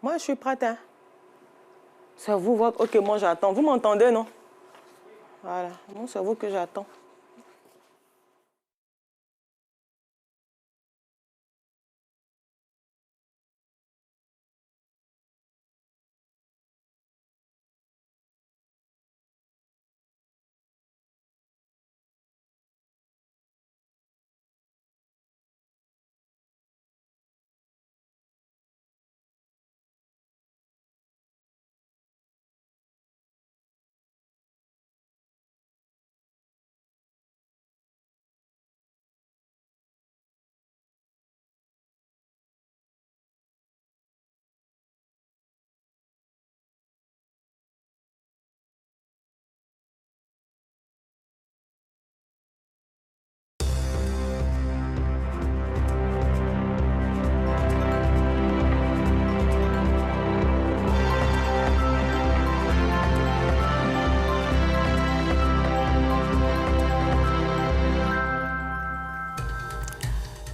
Moi, je suis prête. Hein. C'est vous, votre... OK, moi, j'attends. Vous m'entendez, non? Voilà. Moi, c'est vous que j'attends.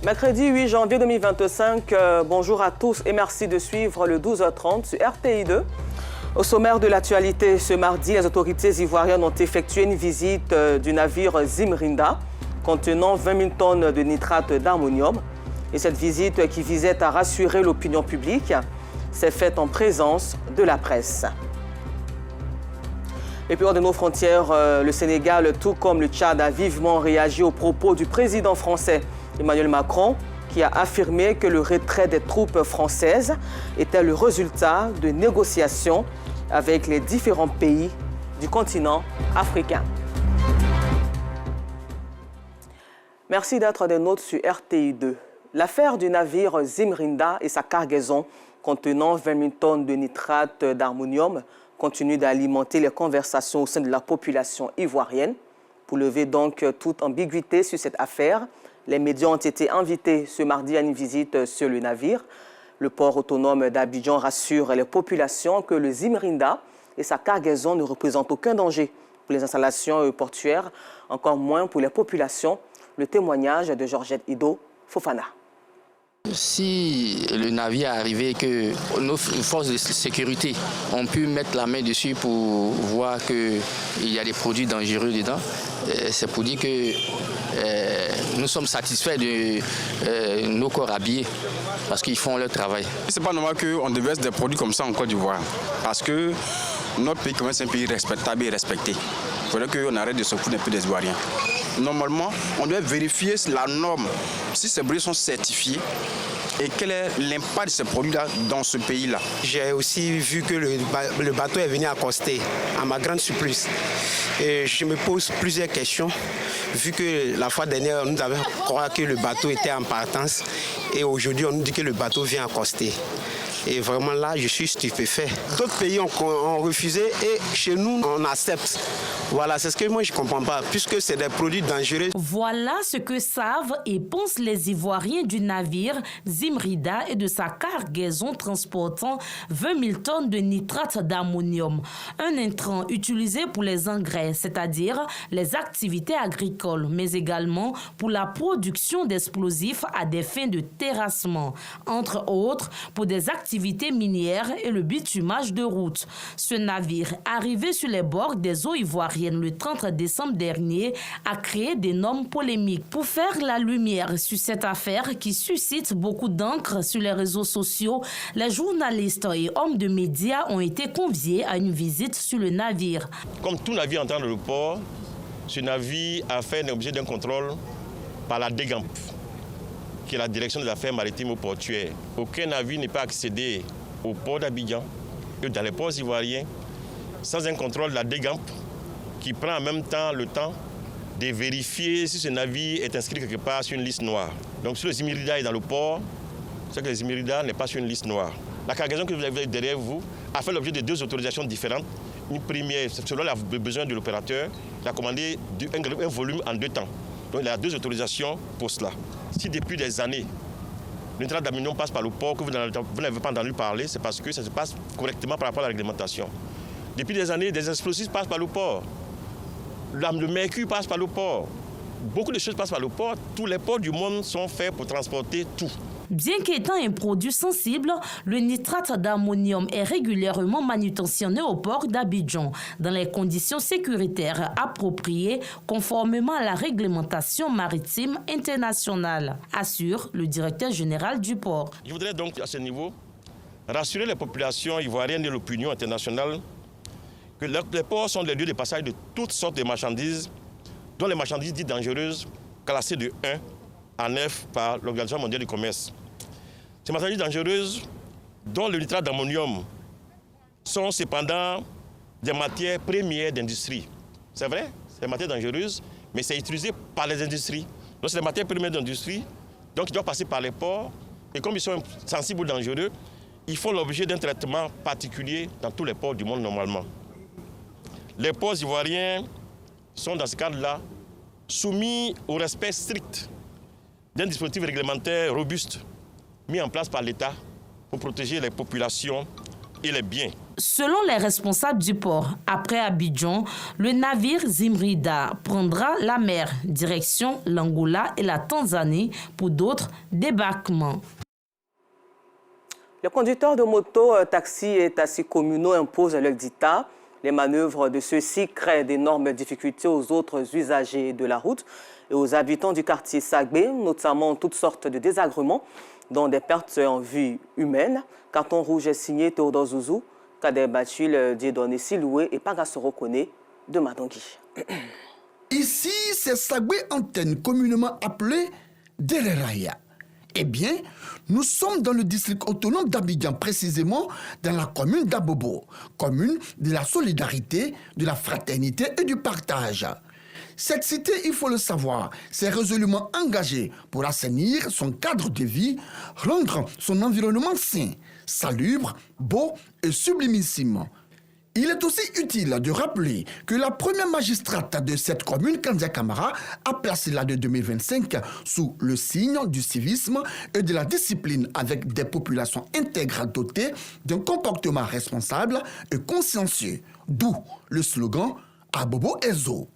Mercredi 8 janvier 2025, bonjour à tous et merci de suivre le 12h30 sur RTI2. Au sommaire de l'actualité, ce mardi, les autorités ivoiriennes ont effectué une visite du navire Zimrinda contenant 20 000 tonnes de nitrate d'ammonium. Et cette visite qui visait à rassurer l'opinion publique s'est faite en présence de la presse. Et puis hors de nos frontières, le Sénégal, tout comme le Tchad, a vivement réagi aux propos du président français Emmanuel Macron, qui a affirmé que le retrait des troupes françaises était le résultat de négociations avec les différents pays du continent africain. Merci d'être des nôtres sur RTI2. L'affaire du navire Zimrinda et sa cargaison contenant 20 000 tonnes de nitrate d'ammonium continue d'alimenter les conversations au sein de la population ivoirienne. Pour lever donc toute ambiguïté sur cette affaire, les médias ont été invités ce mardi à une visite sur le navire. Le port autonome d'Abidjan rassure les populations que le Zimrinda et sa cargaison ne représentent aucun danger pour les installations portuaires, encore moins pour les populations. Le témoignage de Georgette Ido Fofana. Si le navire est arrivé, que nos forces de sécurité ont pu mettre la main dessus pour voir qu'il y a des produits dangereux dedans, c'est pour dire que nous sommes satisfaits de nos corps habillés parce qu'ils font leur travail. C'est pas normal qu'on déverse des produits comme ça en Côte d'Ivoire parce que notre pays est un pays respectable et respecté. Il faudrait qu'on arrête de se foutre un peu des Ivoiriens. Normalement, on doit vérifier la norme, si ces produits sont certifiés et quel est l'impact de ces produits-là dans ce pays-là. J'ai aussi vu que le bateau est venu accoster, à ma grande surprise. Et je me pose plusieurs questions, vu que la fois dernière, nous avions croire que le bateau était en partance et aujourd'hui, on nous dit que le bateau vient accoster. Et vraiment là, je suis stupéfait. D'autres pays ont refusé et chez nous, on accepte. Voilà, c'est ce que moi je ne comprends pas, puisque c'est des produits dangereux. Voilà ce que savent et pensent les Ivoiriens du navire Zimrinda et de sa cargaison transportant 20 000 tonnes de nitrate d'ammonium. Un intrant utilisé pour les engrais, c'est-à-dire les activités agricoles, mais également pour la production d'explosifs à des fins de terrassement, entre autres pour des activités minières et le bitumage de routes. Ce navire, arrivé sur les bords des eaux ivoiriennes le 30 décembre dernier, a créé d'énormes polémiques. Pour faire la lumière sur cette affaire qui suscite beaucoup d'encre sur les réseaux sociaux, les journalistes et hommes de médias ont été conviés à une visite sur le navire. Comme tout navire entrant dans le port, ce navire a fait l'objet d'un contrôle par la DGAMP, qui est la direction des affaires maritimes et portuaires. Aucun navire n'est pas accédé au port d'Abidjan et dans les ports ivoiriens sans un contrôle de la DGAMP qui prend en même temps le temps de vérifier si ce navire est inscrit quelque part sur une liste noire. Donc si le Zimrinda est dans le port, c'est que le Zimrinda n'est pas sur une liste noire. La cargaison que vous avez derrière vous a fait l'objet de deux autorisations différentes. Une première, selon le besoin de l'opérateur, il a commandé un volume en 2 temps. Donc il a 2 autorisations pour cela. Si depuis des années, le nitrate d'ammonium passe par le port, que vous n'avez pas entendu parler, c'est parce que ça se passe correctement par rapport à la réglementation. Depuis des années, des explosifs passent par le port. Le mercure passe par le port. Beaucoup de choses passent par le port. Tous les ports du monde sont faits pour transporter tout. Bien qu'étant un produit sensible, le nitrate d'ammonium est régulièrement manutentionné au port d'Abidjan dans les conditions sécuritaires appropriées conformément à la réglementation maritime internationale, assure le directeur général du port. Je voudrais donc à ce niveau rassurer les populations ivoiriennes et l'opinion internationale que les ports sont les lieux de passage de toutes sortes de marchandises, dont les marchandises dites dangereuses, classées de 1 à 9 par l'Organisation mondiale du commerce. Ces marchandises dangereuses, dont le nitrate d'ammonium, sont cependant des matières premières d'industrie. C'est vrai, c'est des matières dangereuses, mais c'est utilisé par les industries. Donc c'est des matières premières d'industrie, donc ils doivent passer par les ports. Et comme ils sont sensibles ou dangereux, ils font l'objet d'un traitement particulier dans tous les ports du monde normalement. Les ports ivoiriens sont dans ce cadre-là soumis au respect strict d'un dispositif réglementaire robuste mis en place par l'État pour protéger les populations et les biens. Selon les responsables du port, après Abidjan, le navire Zimrida prendra la mer, direction l'Angola et la Tanzanie pour d'autres débarquements. Les conducteurs de motos, taxis et taxis communaux imposent leur dictat. Les manœuvres de ceux-ci créent d'énormes difficultés aux autres usagers de la route et aux habitants du quartier Sagbé, notamment toutes sortes de désagréments, dont des pertes en vie humaine. Carton rouge est signé Théodore Zouzou, Kader Bachil, Dieudonné Siloué et Pagasoro Kone de Madangui. Ici, c'est Sagbé Antenne, communément appelée Dereraya. Eh bien, nous sommes dans le district autonome d'Abidjan, précisément dans la commune d'Abobo, commune de la solidarité, de la fraternité et du partage. Cette cité, il faut le savoir, s'est résolument engagée pour assainir son cadre de vie, rendre son environnement sain, salubre, beau et sublimissime. Il est aussi utile de rappeler que la première magistrate de cette commune, Kandia Kamara, a placé l'année 2025 sous le signe du civisme et de la discipline avec des populations intègres dotées d'un comportement responsable et consciencieux, d'où le slogan « Abobo Ezo ».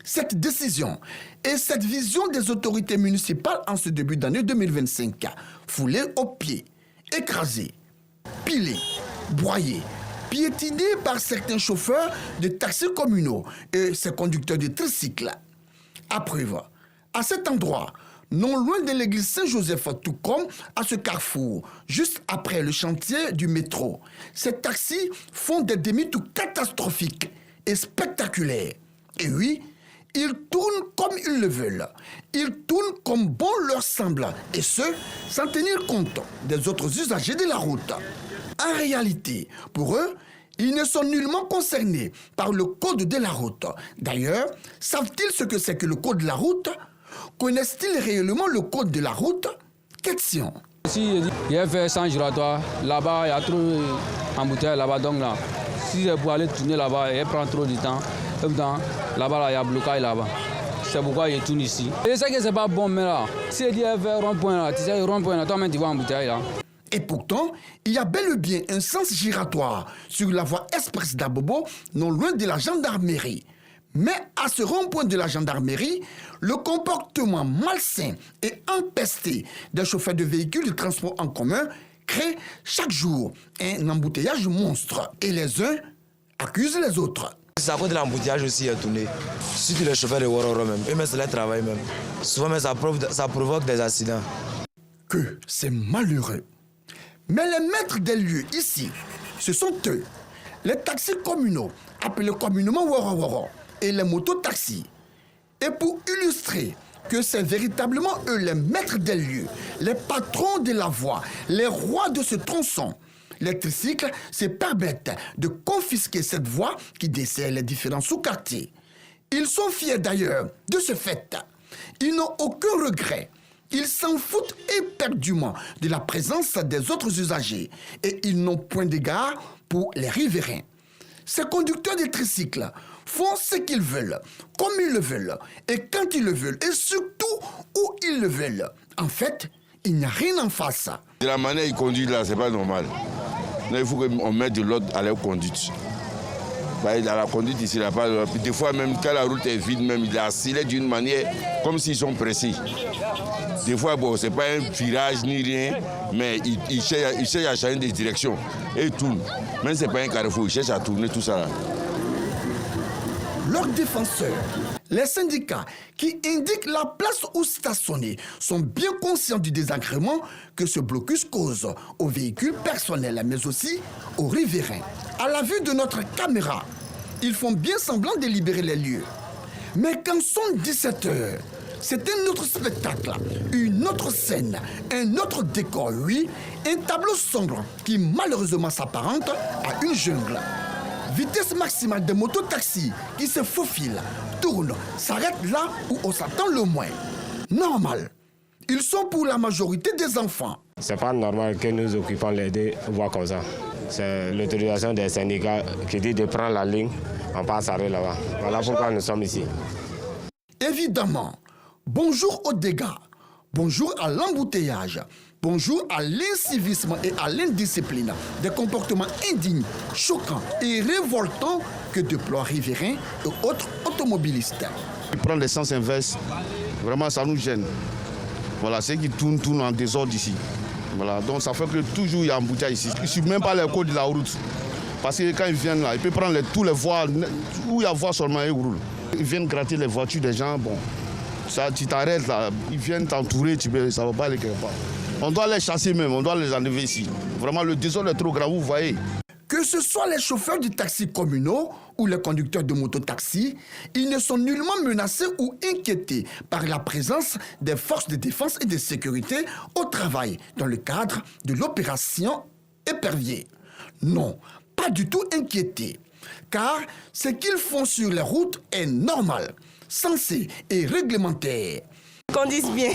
Cette décision et cette vision des autorités municipales en ce début d'année 2025, foulées aux pieds, écrasées, pilées, broyées, piétiné par certains chauffeurs de taxis communaux et ses conducteurs de tricycles. À preuve, à cet endroit, non loin de l'église Saint-Joseph, tout comme à ce carrefour, juste après le chantier du métro, ces taxis font des demi-tours catastrophiques et spectaculaires. Et oui, ils tournent comme ils le veulent. Ils tournent comme bon leur semble, et ce, sans tenir compte des autres usagers de la route. En réalité, pour eux, ils ne sont nullement concernés par le code de la route. D'ailleurs, savent-ils ce que c'est que le code de la route? Connaissent-ils réellement le code de la route? Question. Si il y a fait 100 giratoires, là-bas, il y a trop d'embouteillages là-bas. Donc là, si c'est pour aller tourner là-bas, il prend trop de temps. Là-bas, là, il y a blocage là-bas. C'est pourquoi il tourne ici. Et c'est que c'est pas bon, mais là, si il y a fait rond-point là, tu sais, rond-point là, toi-même tu vois embouteillage là. Et pourtant, il y a bel et bien un sens giratoire sur la voie express d'Abobo, non loin de la gendarmerie. Mais à ce rond-point de la gendarmerie, le comportement malsain et empesté des chauffeurs de véhicules de transport en commun crée chaque jour un embouteillage monstre. Et les uns accusent les autres. C'est à cause de l'embouteillage aussi à tourner. Surtout les chauffeurs de Wororo même. Eux, mais c'est leur travail même. Souvent, mais ça provoque des accidents. Que c'est malheureux. Mais les maîtres des lieux ici, ce sont eux, les taxis communaux, appelés communément Woro, et les mototaxis. Et pour illustrer que c'est véritablement eux les maîtres des lieux, les patrons de la voie, les rois de ce tronçon, les tricycles se permettent de confisquer cette voie qui dessert les différents sous-quartiers. Ils sont fiers d'ailleurs de ce fait. Ils n'ont aucun regret. Ils s'en foutent éperdument de la présence des autres usagers et ils n'ont point d'égard pour les riverains. Ces conducteurs de tricycles font ce qu'ils veulent, comme ils le veulent, et quand ils le veulent, et surtout où ils le veulent. En fait, il n'y a rien en face. De la manière qu'ils conduisent là, c'est pas normal. Là, il faut qu'on mette de l'ordre à leur conduite. Dans la conduite ici, là, des fois même quand la route est vide, même il accélère d'une manière comme s'ils sont pressés. Des fois, bon, ce n'est pas un virage ni rien, mais ils cherchent à changer de direction et ils tournent. Même ce n'est pas un carrefour, ils cherchent à tourner tout ça là. Leurs défenseurs, les syndicats qui indiquent la place où stationner sont bien conscients du désagrément que ce blocus cause aux véhicules personnels, mais aussi aux riverains. À la vue de notre caméra, ils font bien semblant de libérer les lieux. Mais quand sont 17 heures, c'est un autre spectacle, une autre scène, un autre décor, oui, un tableau sombre qui malheureusement s'apparente à une jungle. Vitesse maximale des mototaxis qui se faufilent, tournent, s'arrêtent là où on s'attend le moins. Normal. Ils sont pour la majorité des enfants. C'est pas normal que nous occupons les deux voies comme ça. C'est l'autorisation des syndicats qui dit de prendre la ligne, on passe à là-bas. Voilà pourquoi nous sommes ici. Évidemment, bonjour aux dégâts, bonjour à l'embouteillage, bonjour à l'incivisme et à l'indiscipline, des comportements indignes, choquants et révoltants que déploient riverains et autres automobilistes. Prendre le sens inverse, vraiment ça nous gêne. Voilà, c'est qui tourne en désordre ici. Voilà, donc ça fait que toujours il y a embouteillage ici. Je ne suis même pas les codes de la route. Parce que quand ils viennent là, ils peuvent prendre tous les voies, où il y a voie seulement, ils roulent. Ils viennent gratter les voitures des gens, bon, ça, tu t'arrêtes là, ils viennent t'entourer, ça ne va pas aller quelque part. On doit les chasser même, on doit les enlever ici. Vraiment, le désordre est trop grand, vous voyez. Que ce soit les chauffeurs de taxis communaux ou les conducteurs de mototaxis, ils ne sont nullement menacés ou inquiétés par la présence des forces de défense et de sécurité au travail dans le cadre de l'opération Épervier. Non, pas du tout inquiétés, car ce qu'ils font sur les routes est normal, censé et réglementaire. Conduisent bien.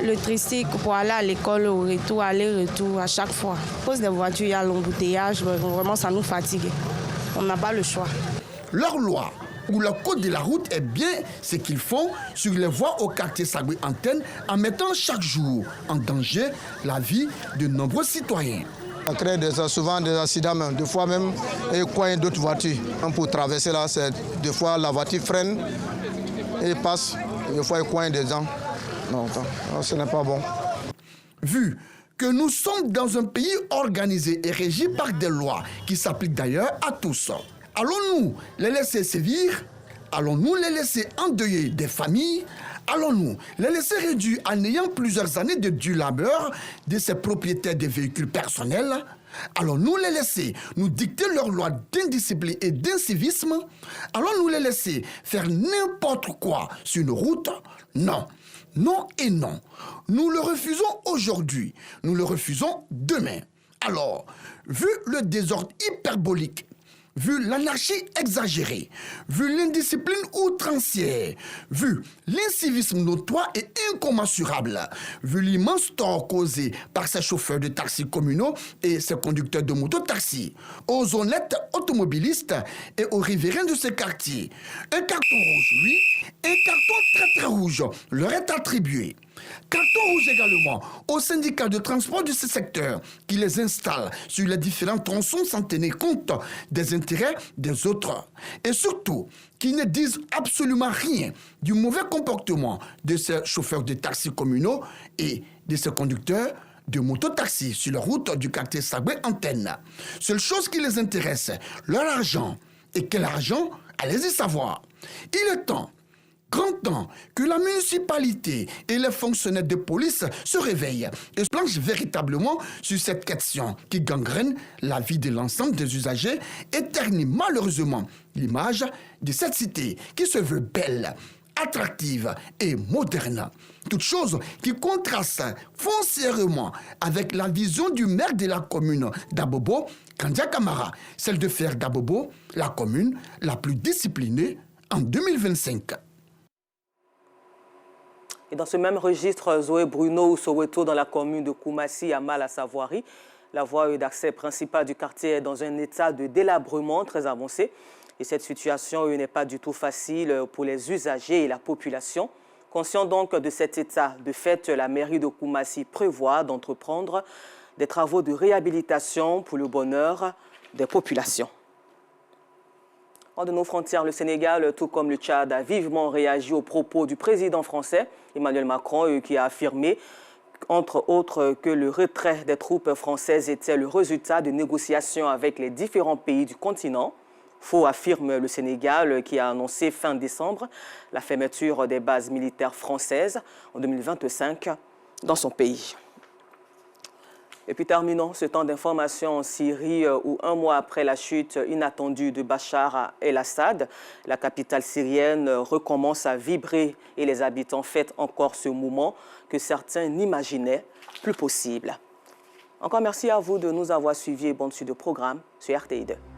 Le tricycle pour aller à l'école, au retour, aller-retour, à chaque fois. À cause des voitures, il y a l'embouteillage, vraiment ça nous fatigue. On n'a pas le choix. Leur loi ou le code de la route est bien ce qu'ils font sur les voies au quartier Sagué Antenne en mettant chaque jour en danger la vie de nombreux citoyens. Ça crée souvent des accidents, même. Des fois même, il coincent d'autres voitures. Pour traverser là, des fois la voiture freine et passe. Des fois, il coince des gens. Non, ce n'est pas bon. Vu que nous sommes dans un pays organisé et régi par des lois qui s'appliquent d'ailleurs à tous, allons-nous les laisser sévir? Allons-nous les laisser endeuiller des familles? Allons-nous les laisser réduire en ayant plusieurs années de dur labeur de ces propriétaires de véhicules personnels? Allons-nous les laisser nous dicter leurs lois d'indiscipline et d'incivisme? Allons-nous les laisser faire n'importe quoi sur nos routes? Non, non et non. Nous le refusons aujourd'hui, nous le refusons demain. Alors, vu le désordre hyperbolique, vu l'anarchie exagérée, vu l'indiscipline outrancière, vu l'incivisme notoire et incommensurable, vu l'immense tort causé par ces chauffeurs de taxis communaux et ces conducteurs de mototaxis, aux honnêtes automobilistes et aux riverains de ces quartiers, un carton rouge, oui, un carton très très rouge leur est attribué. Carton rouge également aux syndicats de transport de ce secteur qui les installent sur les différents tronçons sans tenir compte des intérêts des autres. Et surtout, qui ne disent absolument rien du mauvais comportement de ces chauffeurs de taxis communaux et de ces conducteurs de mototaxis sur la route du quartier Sagué Antenne. Seule chose qui les intéresse, leur argent. Et quel argent? Allez-y savoir. Il est temps, grand temps, que la municipalité et les fonctionnaires de police se réveillent et se planchent véritablement sur cette question qui gangrène la vie de l'ensemble des usagers et ternit malheureusement l'image de cette cité qui se veut belle, attractive et moderne. Toute chose qui contraste foncièrement avec la vision du maire de la commune d'Abobo, Kandia Kamara, celle de faire d'Abobo la commune la plus disciplinée en 2025. Et dans ce même registre, Zoé Bruno, Soweto, dans la commune de Koumassi, à Mal-à-Savoirie, la voie d'accès principale du quartier est dans un état de délabrement très avancé. Et cette situation n'est pas du tout facile pour les usagers et la population. Conscient donc de cet état de fait, la mairie de Koumassi prévoit d'entreprendre des travaux de réhabilitation pour le bonheur des populations. Hors de nos frontières, le Sénégal, tout comme le Tchad, a vivement réagi aux propos du président français Emmanuel Macron, qui a affirmé, entre autres, que le retrait des troupes françaises était le résultat de négociations avec les différents pays du continent. Faux, affirme le Sénégal, qui a annoncé fin décembre la fermeture des bases militaires françaises en 2025 dans son pays. Et puis terminons ce temps d'information en Syrie où un mois après la chute inattendue de Bachar el-Assad, la capitale syrienne recommence à vibrer et les habitants fêtent encore ce moment que certains n'imaginaient plus possible. Encore merci à vous de nous avoir suivis et bonne suite de programme sur RTI2.